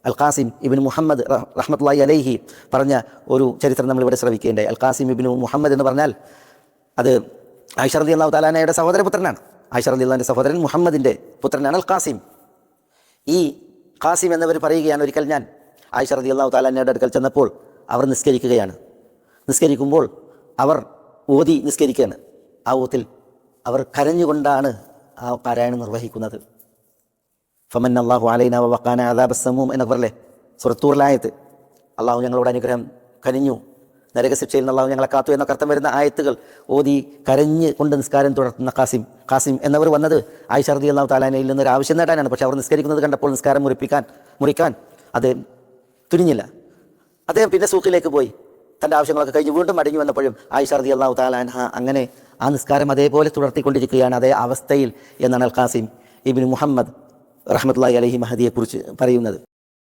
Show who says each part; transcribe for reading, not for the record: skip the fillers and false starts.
Speaker 1: അൽ Qasem Ibnu Muhammad റഹ്മത്തുള്ളാഹി അലൈഹി പറഞ്ഞ ഒരു ചരിത്രം നമ്മളിവിടെ ശ്രവിക്കുകയുണ്ടായി. അൽ ഖാസിം ഇബ്നു മുഹമ്മദ് എന്ന് പറഞ്ഞാൽ അത് ആയിഷ റളിയല്ലാഹു തആല അൻഹയുടെ സഹോദരപുത്രനാണ്. ആയിഷ റളിയല്ലാഹുവിൻ്റെ സഹോദരൻ മുഹമ്മദിൻ്റെ പുത്രനാണ് അൽ ഖാസിം. ഈ ഖാസിം എന്നവർ പറയുകയാണ്, ഒരിക്കൽ ഞാൻ ആയിഷ റളിയല്ലാഹു തആല അൻഹയുടെ അടുക്കൽ ചെന്നപ്പോൾ അവർ നിസ്കരിക്കുകയാണ്. നിസ്കരിക്കുമ്പോൾ അവർ ഓതി നിസ്കരിക്കുകയാണ്. ആ ഓത്തിൽ അവർ കരഞ്ഞുകൊണ്ടാണ് ആ പാരായണം നിർവഹിക്കുന്നത്. ഫമന്ന അല്ലാഹു അലൈനാ വവഖാന അദാബസ് സമൂം എന്നൊക്കെ പറയല്ലേ സൂറത്തൂറിലായത്ത്. അള്ളാഹു ഞങ്ങളോട് അനുഗ്രഹം കനിഞ്ഞു, നരകശിക്ഷയിൽ നിന്ന് അള്ളാഹു ഞങ്ങളെ കാത്തു എന്നൊക്കെ അർത്ഥം വരുന്ന ആയത്തുകൾ ഓതി കരഞ്ഞ് കൊണ്ട് നിസ്കാരം തുടർത്തുന്ന ഖാസിം എന്നവർ വന്നത് ആയിഷ റളിയല്ലാഹു തആല അൻഹയിൽ നിന്നൊരു ആവശ്യം നേടാനാണ്. പക്ഷേ അവർ നിസ്കരിക്കുന്നത് കണ്ടപ്പോൾ നിസ്കാരം മുറിക്കാൻ അത് തുനിഞ്ഞില്ല. അദ്ദേഹം പിന്നെ സൂക്കിലേക്ക് പോയി തൻ്റെ ആവശ്യങ്ങളൊക്കെ കഴിഞ്ഞ് വീണ്ടും മടങ്ങി വന്നപ്പോഴും ആയിഷ റളിയല്ലാഹു തആല അൻഹ അങ്ങനെ ആ നിസ്കാരം അതേപോലെ തുടർത്തിക്കൊണ്ടിരിക്കുകയാണ്, അതേ അവസ്ഥയിൽ എന്നാണ് അൽ ഖാസിം ഇബ്നു മുഹമ്മദ് റഹ്മത്തുള്ളാഹി അലൈഹി മഹദിയെക്കുറിച്ച് പറയുന്നത്.